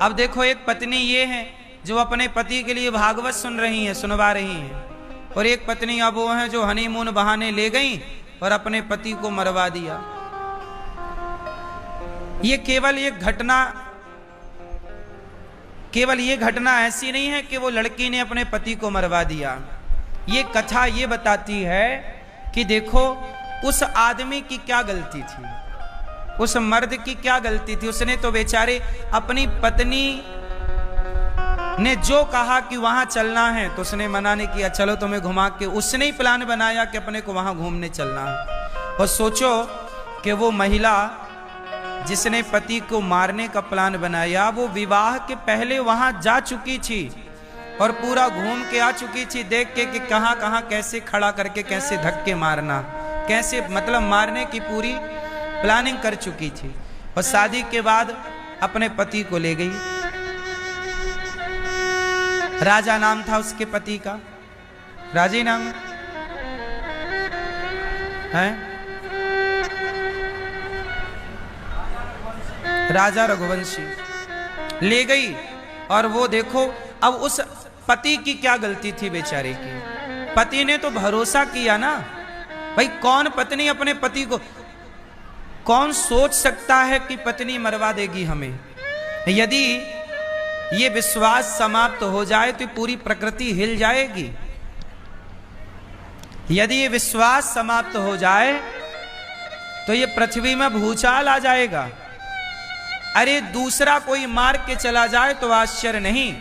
अब देखो, एक पत्नी ये है जो अपने पति के लिए भागवत सुन रही है, सुनवा रही है, और एक पत्नी अब वो है जो हनीमून बहाने ले गई और अपने पति को मरवा दिया। ये केवल ये घटना ऐसी नहीं है कि वो लड़की ने अपने पति को मरवा दिया। ये कथा ये बताती है कि देखो उस आदमी की क्या गलती थी, उस मर्द की क्या गलती थी। उसने तो बेचारे अपनी पत्नी ने जो कहा कि वहां चलना है तो उसने मना नहीं किया, चलो तुम्हें घुमा के, उसने ही प्लान बनाया कि अपने को वहां घूमने चलना है। और सोचो कि वो महिला जिसने पति को मारने का प्लान बनाया, वो विवाह के पहले वहां जा चुकी थी और पूरा घूम के आ चुकी थी, देख के कि कहां कहां कैसे खड़ा करके कैसे धक्के मारना, कैसे मतलब मारने की पूरी प्लानिंग कर चुकी थी। और शादी के बाद अपने पति को ले गई। राजा नाम था उसके पति का, राजी नाम है, राजा रघुवंशी। ले गई और वो देखो अब उस पति की क्या गलती थी बेचारे की। पति ने तो भरोसा किया ना भाई, कौन पत्नी अपने पति को, कौन सोच सकता है कि पत्नी मरवा देगी हमें। यदि ये विश्वास समाप्त हो जाए तो पूरी प्रकृति हिल जाएगी। यदि ये विश्वास समाप्त हो जाए तो ये पृथ्वी में भूचाल आ जाएगा। अरे दूसरा कोई मार के चला जाए तो आश्चर्य नहीं,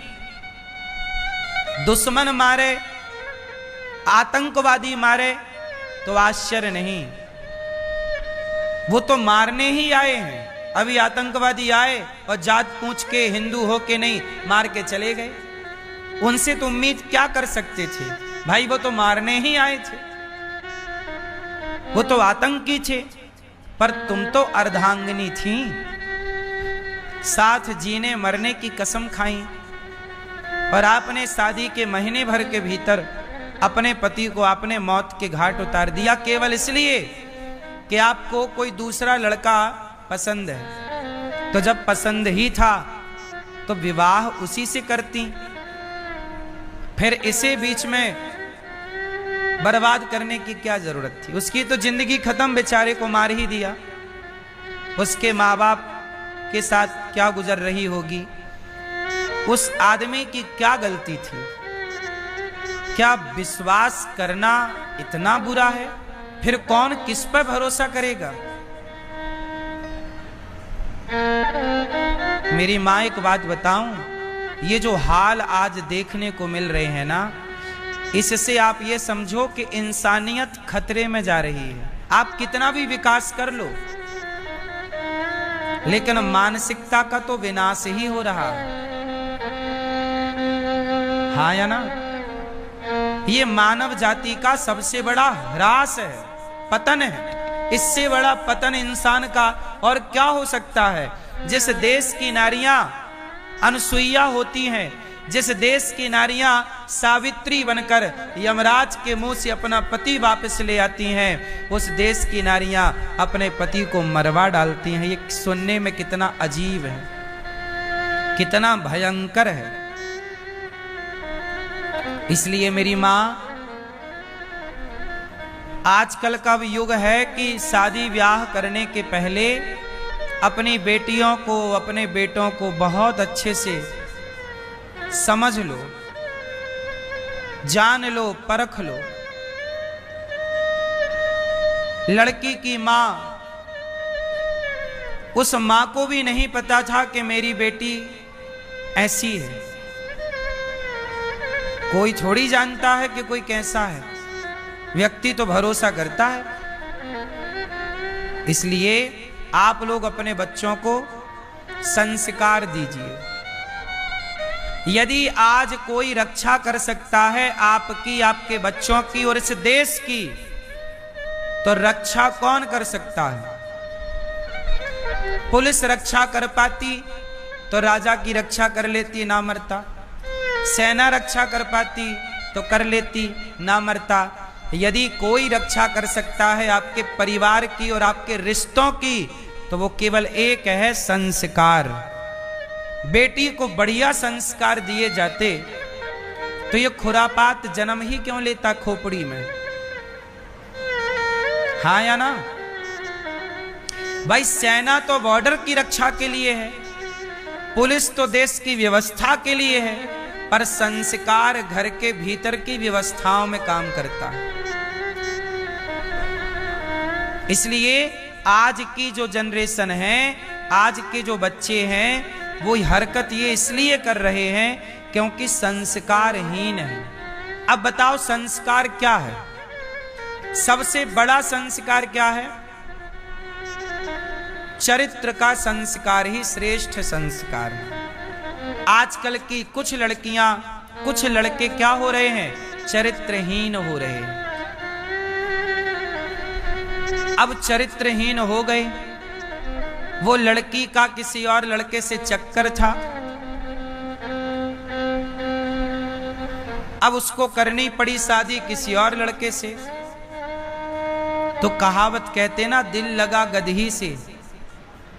दुश्मन मारे, आतंकवादी मारे तो आश्चर्य नहीं। वो तो मारने ही आए हैं। अभी आतंकवादी आए और जात पूछ के हिंदू हो के नहीं, मार के चले गए। उनसे तो उम्मीद क्या कर सकते थे भाई, वो तो मारने ही आए थे, वो तो आतंकी थे। पर तुम तो अर्धांगिनी थी, साथ जीने मरने की कसम खाई, और आपने शादी के महीने भर के भीतर अपने पति को आपने मौत के घाट उतार दिया, केवल इसलिए कि आपको कोई दूसरा लड़का पसंद है। तो जब पसंद ही था तो विवाह उसी से करती, फिर इसे बीच में बर्बाद करने की क्या जरूरत थी। उसकी तो जिंदगी खत्म, बेचारे को मार ही दिया। उसके माँ बाप के साथ क्या गुजर रही होगी, उस आदमी की क्या गलती थी। क्या विश्वास करना इतना बुरा है? फिर कौन किस पर भरोसा करेगा। मेरी माँ एक बात बताऊं, ये जो हाल आज देखने को मिल रहे हैं ना, इससे आप ये समझो कि इंसानियत खतरे में जा रही है। आप कितना भी विकास कर लो, लेकिन मानसिकता का तो विनाश ही हो रहा है। हाँ या ना? ये मानव जाति का सबसे बड़ा ह्रास है, पतन है। इससे बड़ा पतन इंसान का और क्या हो सकता है। जिस देश की नारियां अनसुईया होती हैं, जिस देश की नारियां सावित्री बनकर यमराज के मुंह से अपना पति वापस ले आती हैं, उस देश की नारियां अपने पति को मरवा डालती हैं। ये सुनने में कितना अजीब है, कितना भयंकर है। इसलिए मेरी मां, आजकल का युग है कि शादी ब्याह करने के पहले अपनी बेटियों को, अपने बेटों को बहुत अच्छे से समझ लो, जान लो, परख लो। लड़की की मां, उस मां को भी नहीं पता था कि मेरी बेटी ऐसी है। कोई थोड़ी जानता है कि कोई कैसा है, व्यक्ति तो भरोसा करता है। इसलिए आप लोग अपने बच्चों को संस्कार दीजिए। यदि आज कोई रक्षा कर सकता है आपकी, आपके बच्चों की और इस देश की, तो रक्षा कौन कर सकता है। पुलिस रक्षा कर पाती तो राजा की रक्षा कर लेती, ना मरता। सेना रक्षा कर पाती तो कर लेती, ना मरता। यदि कोई रक्षा कर सकता है आपके परिवार की और आपके रिश्तों की, तो वो केवल एक है, संस्कार। बेटी को बढ़िया संस्कार दिए जाते तो ये खुरापात जन्म ही क्यों लेता खोपड़ी में? हाँ या ना? भाई सेना तो बॉर्डर की रक्षा के लिए है, पुलिस तो देश की व्यवस्था के लिए है, पर संस्कार घर के भीतर की व्यवस्थाओं में काम करता है। इसलिए आज की जो जनरेशन है, आज के जो बच्चे हैं, वो हरकत ये इसलिए कर रहे हैं क्योंकि संस्कारहीन है। अब बताओ संस्कार क्या है? सबसे बड़ा संस्कार क्या है? चरित्र का संस्कार ही श्रेष्ठ संस्कार है। आजकल की कुछ लड़कियां, कुछ लड़के क्या हो रहे हैं? चरित्रहीन हो रहे हैं। अब चरित्रहीन हो गए। वो लड़की का किसी और लड़के से चक्कर था, अब उसको करनी पड़ी शादी किसी और लड़के से। तो कहावत कहते ना, दिल लगा गदही से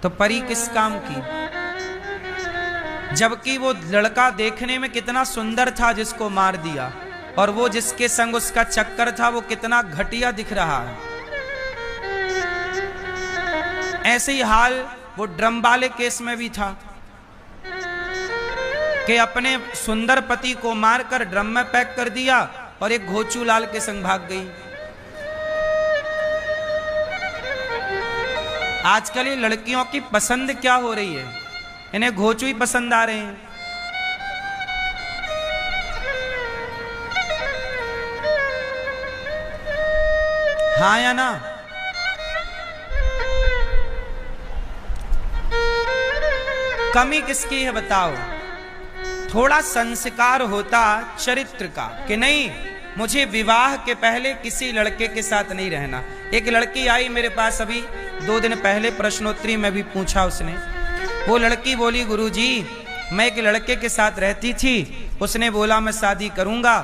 तो परी किस काम की। जबकि वो लड़का देखने में कितना सुंदर था जिसको मार दिया, और वो जिसके संग उसका चक्कर था वो कितना घटिया दिख रहा है। ऐसे ही हाल वो ड्रम वाले केस में भी था कि अपने सुंदर पति को मारकर ड्रम में पैक कर दिया और एक घोचू लाल के संग भाग गई। आजकल ये लड़कियों की पसंद क्या हो रही है? इन्हें घोचू ही पसंद आ रहे हैं। हाँ या ना? कमी किसकी है बताओ? थोड़ा संस्कार होता चरित्र का कि नहीं, मुझे विवाह के पहले किसी लड़के के साथ नहीं रहना। एक लड़की आई मेरे पास अभी 2 दिन पहले, प्रश्नोत्तरी में भी पूछा उसने। वो लड़की बोली, गुरुजी मैं एक लड़के के साथ रहती थी, उसने बोला मैं शादी करूंगा,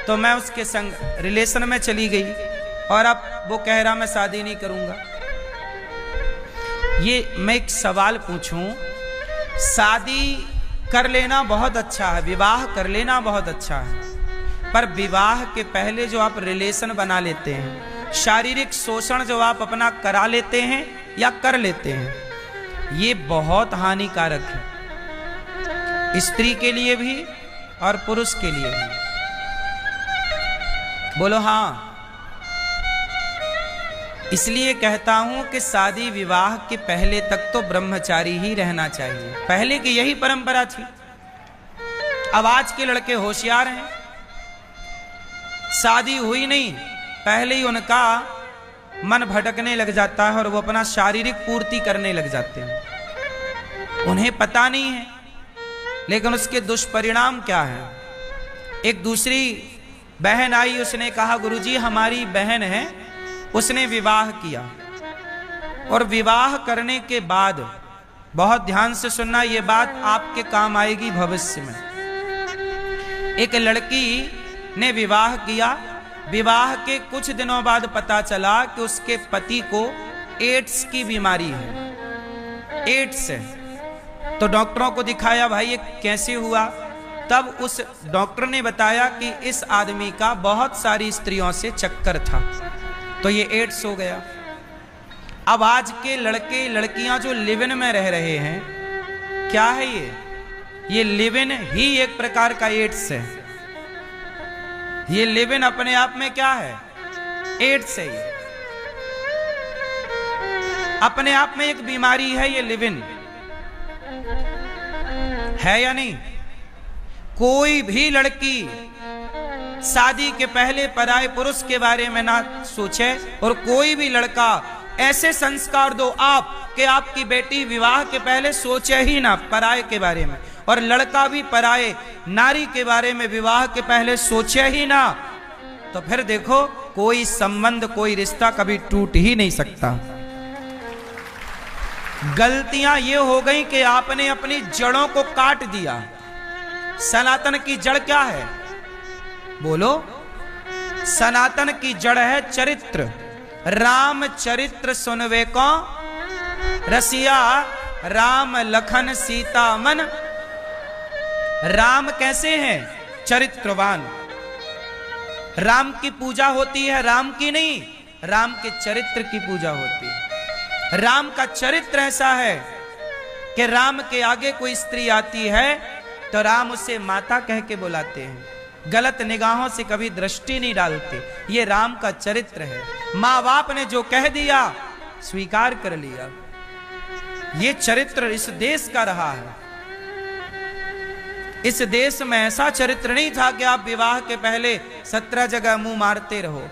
तो मैं उसके संग रिलेशन में चली गई और अब वो कह रहा मैं शादी नहीं करूंगा। ये मैं एक सवाल पूछूं, शादी कर लेना बहुत अच्छा है, विवाह कर लेना बहुत अच्छा है, पर विवाह के पहले जो आप रिलेशन बना लेते हैं, शारीरिक शोषण जो आप अपना करा लेते हैं या कर लेते हैं, ये बहुत हानिकारक है, स्त्री के लिए भी और पुरुष के लिए भी। बोलो हाँ। इसलिए कहता हूं कि शादी विवाह के पहले तक तो ब्रह्मचारी ही रहना चाहिए। पहले की यही परंपरा थी। अब आज के लड़के होशियार हैं, शादी हुई नहीं पहले ही उनका मन भटकने लग जाता है और वो अपना शारीरिक पूर्ति करने लग जाते हैं। उन्हें पता नहीं है, लेकिन उसके दुष्परिणाम क्या है। एक दूसरी बहन आई, उसने कहा गुरुजी हमारी बहन है, उसने विवाह किया और विवाह करने के बाद, बहुत ध्यान से सुनना, ये बात आपके काम आएगी भविष्य में। एक लड़की ने विवाह किया, विवाह के कुछ दिनों बाद पता चला कि उसके पति को एड्स की बीमारी है, एड्स है। तो डॉक्टरों को दिखाया, भाई ये कैसे हुआ? तब उस डॉक्टर ने बताया कि इस आदमी का बहुत सारी स्त्रियों से चक्कर था, तो ये एड्स हो गया। अब आज के लड़के लड़कियां जो लिव इन में रह रहे हैं, क्या है ये लिव इन ही एक प्रकार का एड्स है। ये लिव इन अपने आप में क्या है? एड्स है। ये अपने आप में एक बीमारी है, ये लिव इन है या नहीं? कोई भी लड़की शादी के पहले पराये पुरुष के बारे में ना सोचे, और कोई भी लड़का ऐसे संस्कार दो आप कि आपकी बेटी विवाह के पहले सोचे ही ना पराये के बारे में, और लड़का भी पराये नारी के बारे में विवाह के पहले सोचे ही ना, तो फिर देखो कोई संबंध, कोई रिश्ता कभी टूट ही नहीं सकता। गलतियां ये हो गई कि आपने अपनी जड़ों को काट दिया। सनातन की जड़ क्या है? बोलो। सनातन की जड़ है चरित्र। राम चरित्र सुनवे को रसिया राम लखन सीता मन। राम कैसे हैं? चरित्रवान। राम की पूजा होती है, राम की नहीं, राम के चरित्र की पूजा होती है। राम का चरित्र ऐसा है कि राम के आगे कोई स्त्री आती है तो राम उसे माता कह के बुलाते हैं, गलत निगाहों से कभी दृष्टि नहीं डालते। ये राम का चरित्र है। माँ बाप ने जो कह दिया स्वीकार कर लिया। ये चरित्र इस देश का रहा है। इस देश में ऐसा चरित्र नहीं था कि आप विवाह के पहले 17 जगह मुंह मारते रहो।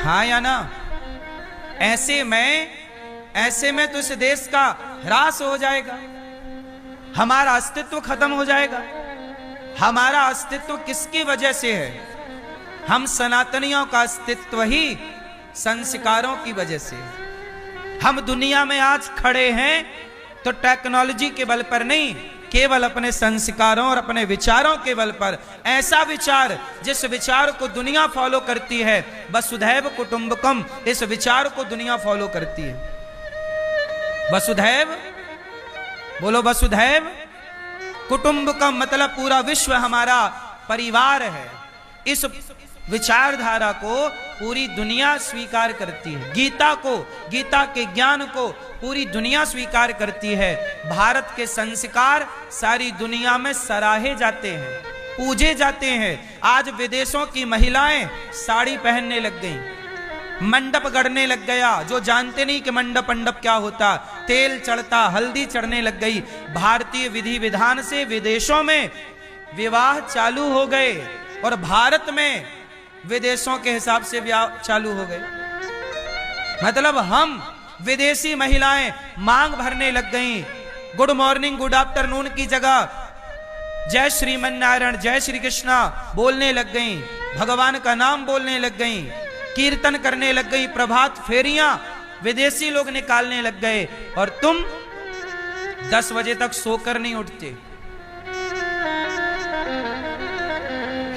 हाँ या ना? ऐसे में तो इस देश का ह्रास हो जाएगा, हमारा अस्तित्व खत्म हो जाएगा। हमारा अस्तित्व किसकी वजह से है? हम सनातनियों का अस्तित्व ही संस्कारों की वजह से है। हम दुनिया में आज खड़े हैं तो टेक्नोलॉजी के बल पर नहीं, केवल अपने संस्कारों और अपने विचारों के बल पर। ऐसा विचार जिस विचार को दुनिया फॉलो करती है, वसुधैव कुटुंबकम, इस विचार को दुनिया फॉलो करती है। वसुधैव, बोलो वसुधैव कुटुंबकम, मतलब पूरा विश्व हमारा परिवार है। इस विचारधारा को पूरी दुनिया स्वीकार करती है। गीता को, गीता के ज्ञान को पूरी दुनिया स्वीकार करती है। भारत के संस्कार सारी दुनिया में सराहे जाते हैं, पूजे जाते हैं। आज विदेशों की महिलाएं साड़ी पहनने लग गईं, मंडप गढ़ने लग गया। जो जानते नहीं कि मंडप मंडप क्या होता, तेल चढ़ता, हल्दी चढ़ने लग गई। भारतीय विधि विधान से विदेशों में विवाह चालू हो गए और भारत में विदेशों के हिसाब से ब्याह चालू हो गए। मतलब हम विदेशी महिलाएं मांग भरने लग गईं। गुड मॉर्निंग, गुड आफ्टरनून की जगह जय श्रीमन नारायण, जय श्री कृष्णा बोलने लग गईं, भगवान का नाम बोलने लग गईं, कीर्तन करने लग गईं, प्रभात फेरियां विदेशी लोग निकालने लग गए। और तुम 10 बजे तक सोकर नहीं उठते।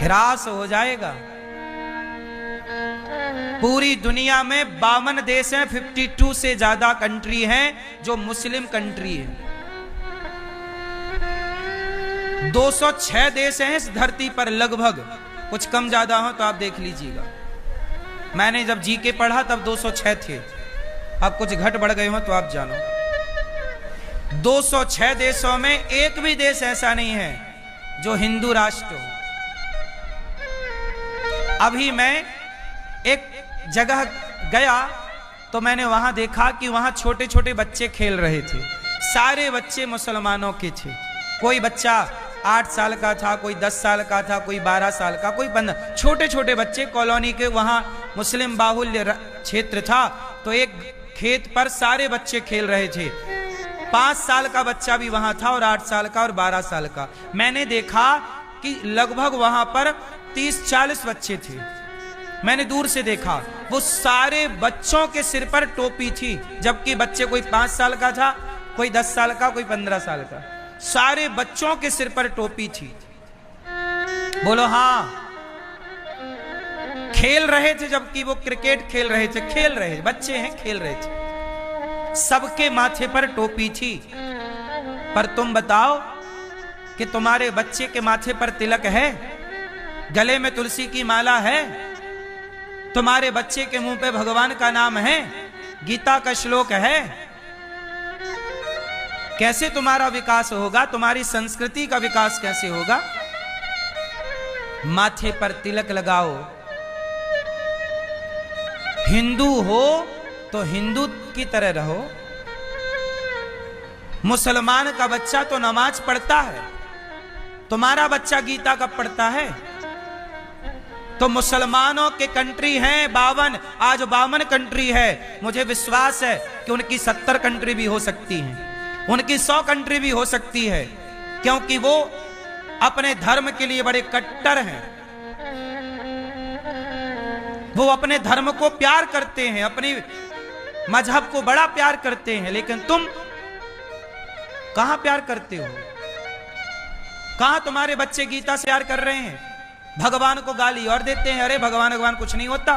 ह्रास हो जाएगा। पूरी दुनिया में 52 देश हैं, 52 से ज्यादा कंट्री हैं जो मुस्लिम कंट्री है। 206 देश हैं इस धरती पर लगभग, कुछ कम ज्यादा हो तो आप देख लीजिएगा। मैंने जब जीके पढ़ा तब 206 थे, अब कुछ घट बढ़ गए हो तो आप जानो। 206 देशों में एक भी देश ऐसा नहीं है जो हिंदू राष्ट्र हो। अभी मैं एक जगह गया तो मैंने वहां देखा कि वहां छोटे छोटे बच्चे खेल रहे थे। सारे बच्चे मुसलमानों के थे। कोई बच्चा 8 साल का था, कोई 10 साल का था, कोई 12 साल का, कोई 15। छोटे छोटे बच्चे कॉलोनी के, वहां मुस्लिम बाहुल्य क्षेत्र था तो एक खेत पर सारे बच्चे खेल रहे थे। 5 साल का बच्चा भी वहां था और 8 साल का और 12 साल का। मैंने देखा कि लगभग वहां पर 30-40 बच्चे थे। मैंने दूर से देखा, वो सारे बच्चों के सिर पर टोपी थी, जबकि बच्चे कोई 5 साल का था, कोई 10 साल का, कोई 15 साल का। सारे बच्चों के सिर पर टोपी थी। बोलो हाँ। खेल रहे थे, जबकि वो क्रिकेट खेल रहे थे, खेल रहे बच्चे हैं, खेल रहे थे। सबके माथे पर टोपी थी। पर तुम बताओ कि तुम्हारे बच्चे के माथे पर तिलक है, गले में तुलसी की माला है, तुम्हारे बच्चे के मुंह पे भगवान का नाम है, गीता का श्लोक है। कैसे तुम्हारा विकास होगा? तुम्हारी संस्कृति का विकास कैसे होगा? माथे पर तिलक लगाओ। हिंदू हो तो हिंदू की तरह रहो। मुसलमान का बच्चा तो नमाज पढ़ता है, तुम्हारा बच्चा गीता कब पढ़ता है? तो मुसलमानों के कंट्री हैं 52, आज 52 कंट्री है। मुझे विश्वास है कि उनकी 70 कंट्री भी हो सकती हैं, उनकी 100 कंट्री भी हो सकती है, क्योंकि वो अपने धर्म के लिए बड़े कट्टर हैं। वो अपने धर्म को प्यार करते हैं, अपनी मजहब को बड़ा प्यार करते हैं। लेकिन तुम कहां प्यार करते हो? कहां तुम्हारे बच्चे गीता से प्यार कर रहे हैं? भगवान को गाली और देते हैं, अरे भगवान भगवान कुछ नहीं होता।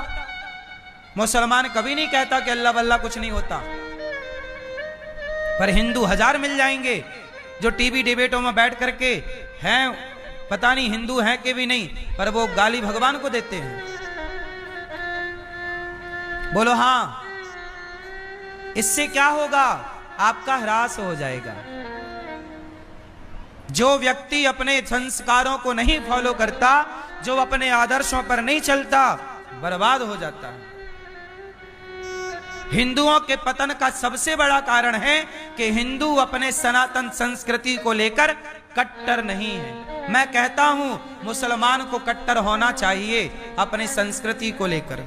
मुसलमान कभी नहीं कहता कि अल्लाह वल्लाह कुछ नहीं होता। पर हिंदू 1000 मिल जाएंगे जो टीवी डिबेटों में बैठ करके हैं, पता नहीं हिंदू हैं कि भी नहीं, पर वो गाली भगवान को देते हैं। बोलो हाँ। इससे क्या होगा? आपका ह्रास हो जाएगा। जो व्यक्ति अपने संस्कारों को नहीं फॉलो करता, जो अपने आदर्शों पर नहीं चलता, बर्बाद हो जाता है। हिंदुओं के पतन का सबसे बड़ा कारण है कि हिंदू अपने सनातन संस्कृति को लेकर कट्टर नहीं है। मैं कहता हूं मुसलमान को कट्टर होना चाहिए अपनी संस्कृति को लेकर,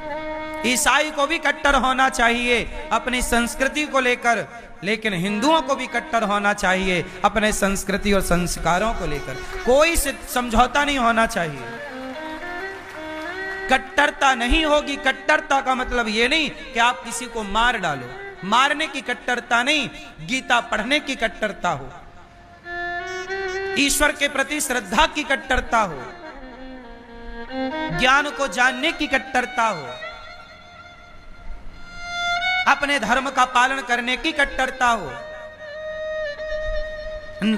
ईसाई को भी कट्टर होना चाहिए अपनी संस्कृति को लेकर, लेकिन हिंदुओं को भी कट्टर होना चाहिए अपने संस्कृति और संस्कारों को लेकर। कोई समझौता नहीं होना चाहिए। कट्टरता नहीं होगी। कट्टरता का मतलब ये नहीं कि आप किसी को मार डालो, मारने की कट्टरता नहीं, गीता पढ़ने की कट्टरता हो, ईश्वर के प्रति श्रद्धा की कट्टरता हो, ज्ञान को जानने की कट्टरता हो, अपने धर्म का पालन करने की कट्टरता हो,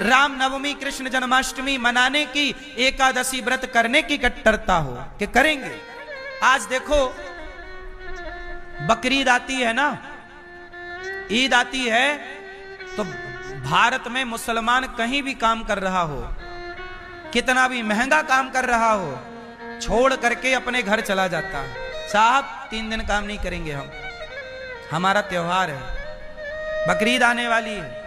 राम नवमी कृष्ण जन्माष्टमी मनाने की, एकादशी व्रत करने की कट्टरता हो कि करेंगे। आज देखो बकरीद आती है ना, ईद आती है, तो भारत में मुसलमान कहीं भी काम कर रहा हो, कितना भी महंगा काम कर रहा हो, छोड़ करके अपने घर चला जाता है। साहब 3 दिन काम नहीं करेंगे हम, हमारा त्योहार है, बकरीद आने वाली है।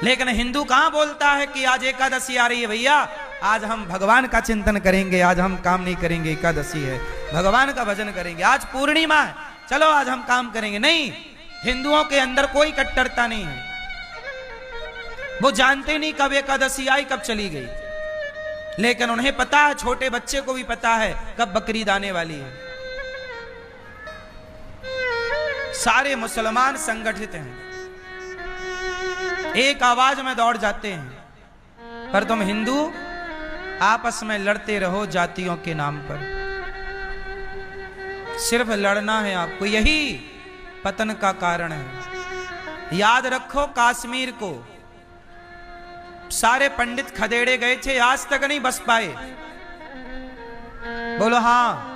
लेकिन हिंदू कहां बोलता है कि आज एकादशी आ रही है भैया, आज हम भगवान का चिंतन करेंगे, आज हम काम नहीं करेंगे, एकादशी है, भगवान का भजन करेंगे, आज पूर्णिमा है, चलो आज हम काम करेंगे। नहीं, हिंदुओं के अंदर कोई कट्टरता नहीं है। वो जानते नहीं कब एकादशी आई, कब चली गई, लेकिन उन्हें पता है, छोटे बच्चे को भी पता है कब बकरीद आने वाली है। सारे मुसलमान संगठित हैं, एक आवाज में दौड़ जाते हैं, पर तुम हिंदू आपस में लड़ते रहो जातियों के नाम पर। सिर्फ लड़ना है आपको, यही पतन का कारण है। याद रखो कश्मीर को सारे पंडित खदेड़े गए थे, आज तक नहीं बस पाए। बोलो हाँ।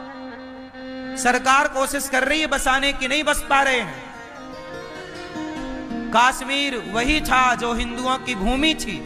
सरकार कोशिश कर रही है बसाने की, नहीं बस पा रहे हैं। कश्मीर वही था जो हिंदुओं की भूमि थी,